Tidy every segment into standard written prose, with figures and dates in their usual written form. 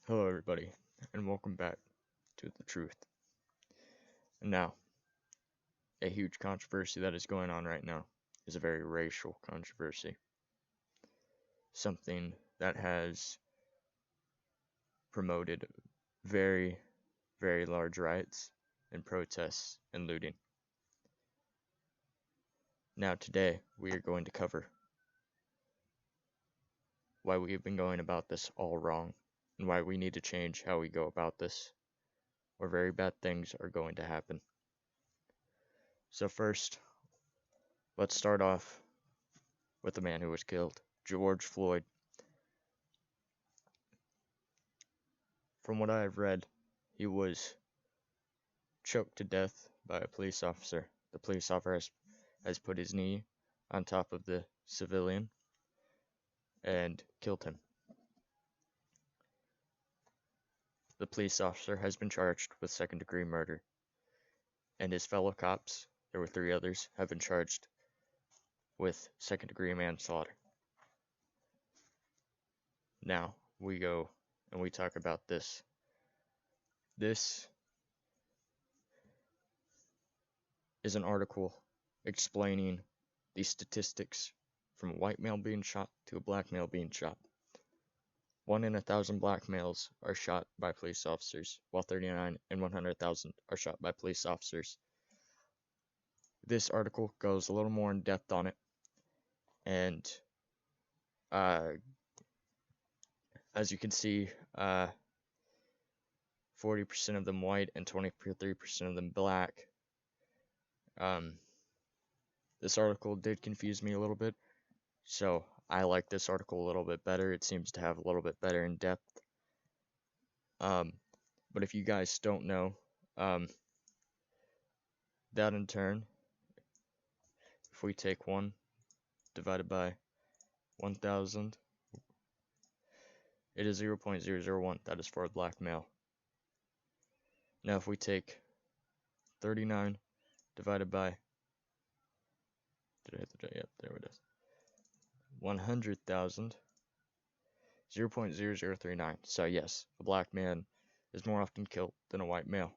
Hello, everybody, and welcome back to The Truth. And now, a huge controversy that is going on right now is a very racial controversy. Something that has promoted very, very large riots and protests and looting. Now, today, we are going to cover why we have been going about this all wrong and why we need to change how we go about this, or very bad things are going to happen. So, first, let's start off with the man who was killed, George Floyd. From what I have read, he was choked to death by a police officer. The police officer has put his knee on top of the civilian and killed him. The police officer has been charged with second-degree murder, and his fellow cops, there were 3 others, have been charged with second-degree manslaughter. Now, we go and we talk about this. This is an article explaining the statistics from a white male being shot to a black male being shot. 1 in 1,000 black males are shot by police officers, while 39 in 100,000 are shot by police officers. This article goes a little more in depth on it, and as you can see, 40% of them white and 23% of them black. This article did confuse me a little bit, so I like this article a little bit better. It seems to have a little bit better in depth. But if you guys don't know, that in turn, if we take 1 divided by 1,000, it is 0.001. That is for a black male. Now if we take 39 divided by, yep, there it is, 100,000, 0.0039. So yes, a black man is more often killed than a white male.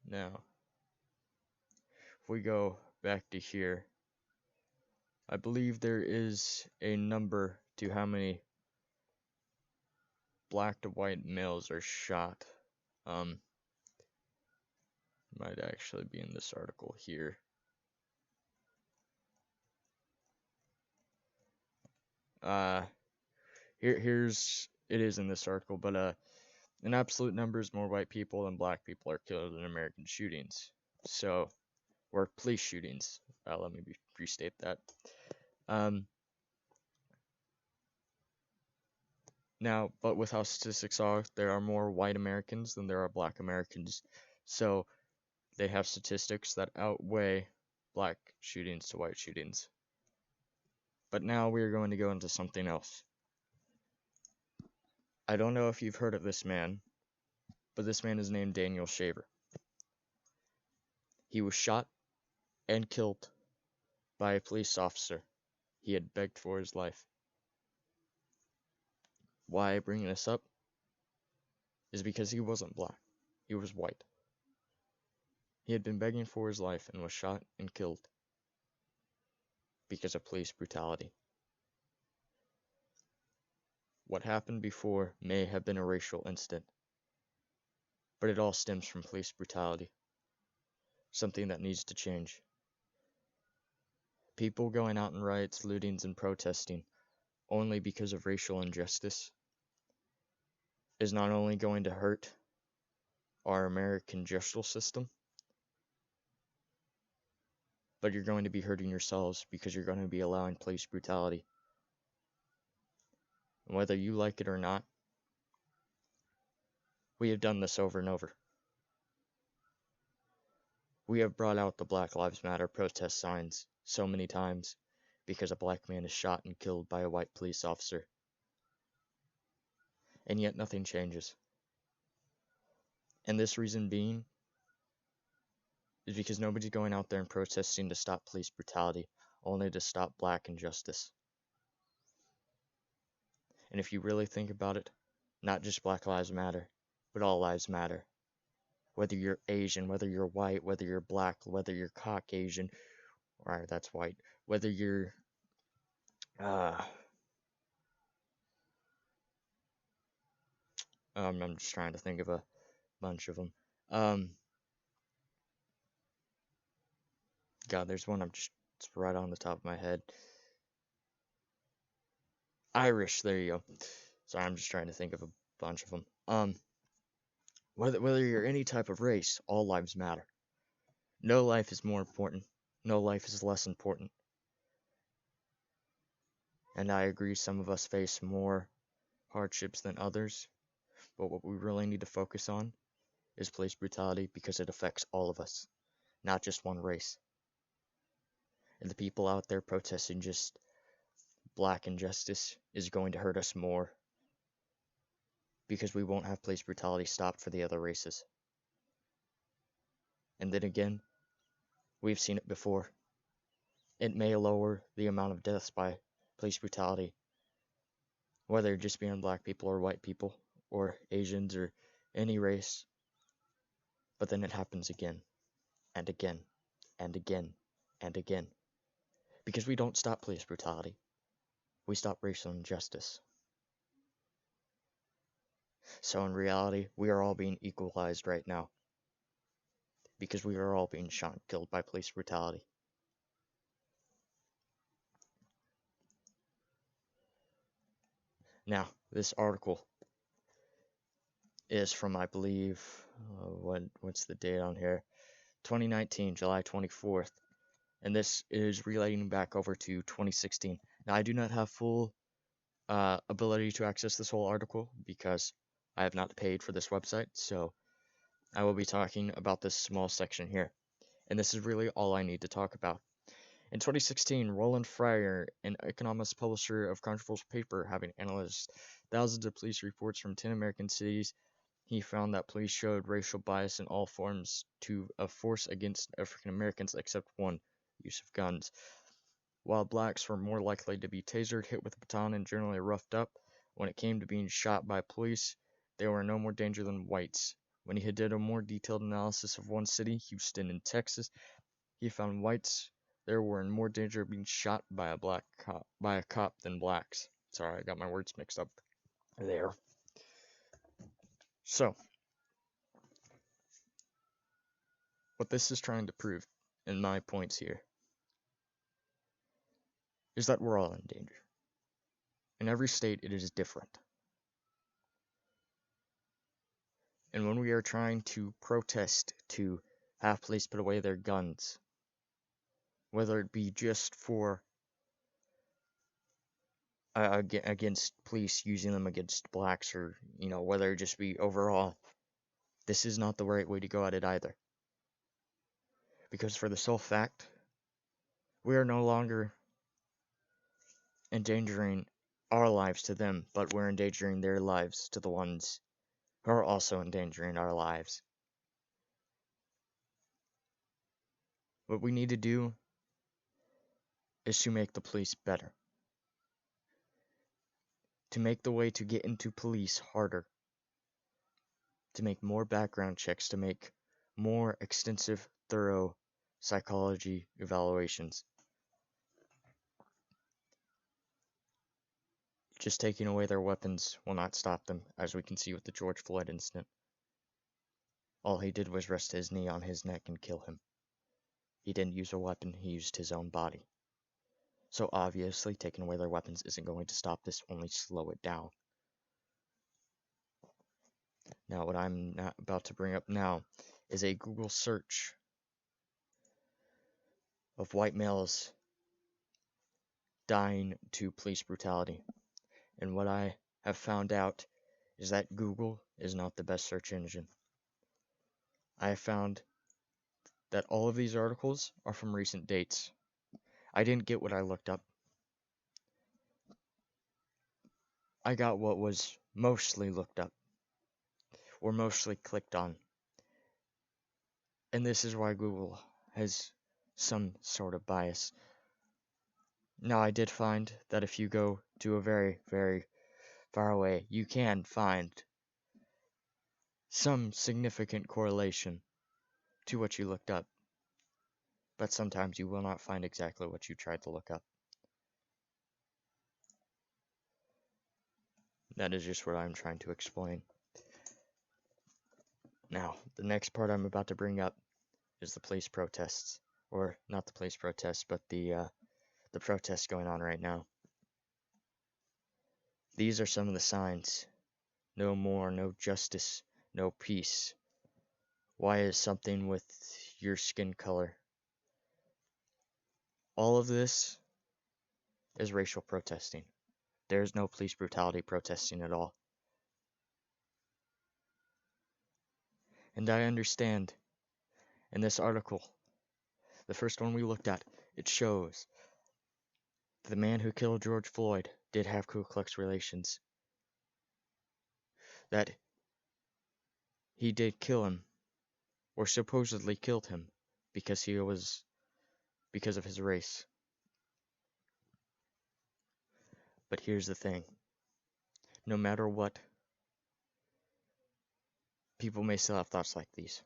Now, if we go back to here, I believe there is a number to how many black to white males are shot. Might actually be in this article here. Here's it is in this article, but in absolute numbers, more white people than black people are killed in American shootings. So, or police shootings. Let me restate that. Now, but with how statistics are, there are more white Americans than there are black Americans. So, they have statistics that outweigh black shootings to white shootings. But now we are going to go into something else. I don't know if you've heard of this man, but this man is named Daniel Shaver. He was shot and killed by a police officer. He had begged for his life. Why I bring this up is because he wasn't black. He was white. He had been begging for his life and was shot and killed because of police brutality. What happened before may have been a racial incident, but it all stems from police brutality. Something that needs to change. People going out in riots, lootings, and protesting only because of racial injustice is not only going to hurt our American justice system, but you're going to be hurting yourselves because you're going to be allowing police brutality. And whether you like it or not, we have done this over and over. We have brought out the Black Lives Matter protest signs so many times because a black man is shot and killed by a white police officer. And yet nothing changes. And this reason being is because nobody's going out there and protesting to stop police brutality, only to stop black injustice. And if you really think about it, not just Black Lives Matter, but all lives matter. Whether you're Asian, whether you're white, whether you're black, whether you're Caucasian, or that's white, whether you're uh I'm just trying to think of a bunch of them. Um God, there's one I'm just it's right on the top of my head. Irish, there you go. Sorry, I'm just trying to think of a bunch of them. Whether you're any type of race, all lives matter. No life is more important. No life is less important. And I agree, some of us face more hardships than others. But what we really need to focus on is police brutality because it affects all of us, not just one race. And the people out there protesting just black injustice is going to hurt us more because we won't have police brutality stopped for the other races. And then again, we've seen it before. It may lower the amount of deaths by police brutality, whether it just be on black people or white people or Asians or any race. But then it happens again and again and again and again. Because we don't stop police brutality. We stop racial injustice. So in reality, we are all being equalized right now. Because we are all being shot and killed by police brutality. Now, this article is from, I believe, what's the date on here? 2019, July 24th. And this is relating back over to 2016. Now, I do not have full ability to access this whole article because I have not paid for this website, so I will be talking about this small section here. And this is really all I need to talk about. In 2016, Roland Fryer, an economist publisher of controversial paper having analyzed thousands of police reports from 10 American cities, he found that police showed racial bias in all forms of force against African Americans except one, use of guns. While blacks were more likely to be tasered, hit with a baton, and generally roughed up, when it came to being shot by police, they were no more danger than whites. When he did a more detailed analysis of one city, Houston in Texas, he found whites there were in more danger of being shot by a cop than blacks. Sorry, I got my words mixed up there. So, what this is trying to prove, in my points here, is that we're all in danger. In every state, it is different. And when we are trying to protest to have police put away their guns, whether it be just for against police using them against blacks or, whether it just be overall, this is not the right way to go at it either. Because for the sole fact, we are no longer endangering our lives to them, but we're endangering their lives to the ones who are also endangering our lives. What we need to do is to make the police better. To make the way to get into police harder. To make more background checks, to make more extensive, thorough psychology evaluations. Just taking away their weapons will not stop them, as we can see with the Gorge Floyd incident. All he did was rest his knee on his neck and kill him. He didn't use a weapon, he used his own body. So obviously, taking away their weapons isn't going to stop this, only slow it down. Now, what I'm not about to bring up now is a Google search of white males dying to police brutality. And what I have found out is that Google is not the best search engine. I have found that all of these articles are from recent dates. I didn't get what I looked up. I got what was mostly looked up, or mostly clicked on. And this is why Google has some sort of bias. Now, I did find that if you go to a very, very far away, you can find some significant correlation to what you looked up, but sometimes you will not find exactly what you tried to look up. That is just what I'm trying to explain. Now, the next part I'm about to bring up is the police protests. Or, not the police protests, but the protests going on right now. These are some of the signs. No more, no justice, no peace. Why is something with your skin color? All of this is racial protesting. There's no police brutality protesting at all. And I understand, in this article, the first one we looked at, it shows the man who killed George Floyd did have Ku Klux relations. That he did kill him, or supposedly killed him, because of his race. But here's the thing. No matter what, people may still have thoughts like these.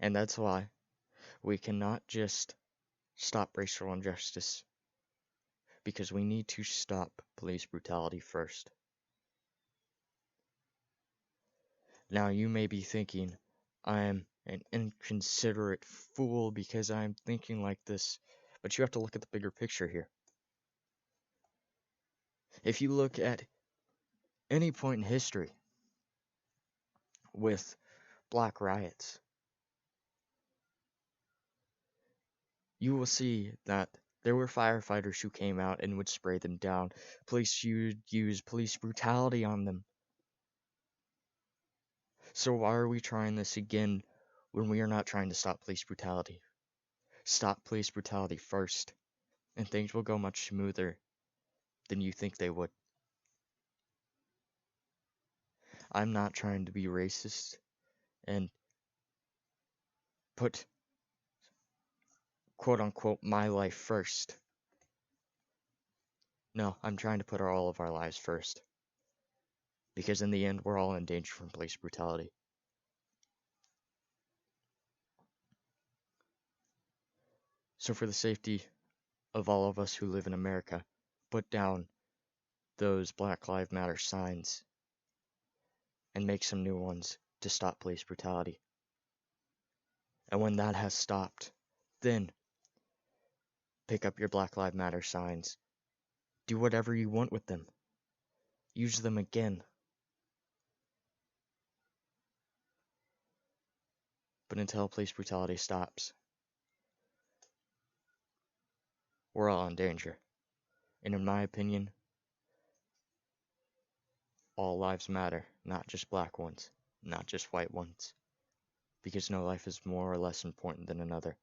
And that's why we cannot just stop racial injustice, because we need to stop police brutality first. Now you may be thinking, I'm an inconsiderate fool because I'm thinking like this, but you have to look at the bigger picture here. If you look at any point in history with black riots, you will see that there were firefighters who came out and would spray them down. Police would use police brutality on them. So why are we trying this again when we are not trying to stop police brutality? Stop police brutality first, and things will go much smoother than you think they would. I'm not trying to be racist and put quote-unquote my life first. No, I'm trying to put all of our lives first. Because in the end, we're all in danger from police brutality. So for the safety of all of us who live in America, put down those Black Lives Matter signs and make some new ones to stop police brutality. And when that has stopped, then pick up your Black Lives Matter signs. Do whatever you want with them. Use them again. But until police brutality stops, we're all in danger. And in my opinion, all lives matter, not just black ones, not just white ones. Because no life is more or less important than another.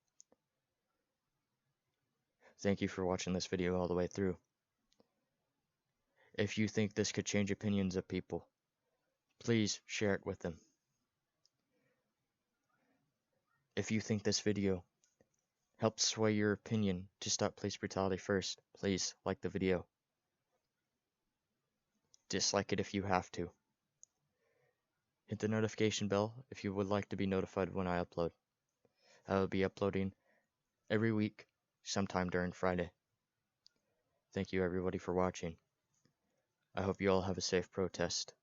Thank you for watching this video all the way through. If you think this could change opinions of people, please share it with them. If you think this video helps sway your opinion to stop police brutality first, please like the video. Dislike it if you have to. Hit the notification bell if you would like to be notified when I upload. I will be uploading every week, sometime during Friday. Thank you everybody for watching. I hope you all have a safe protest.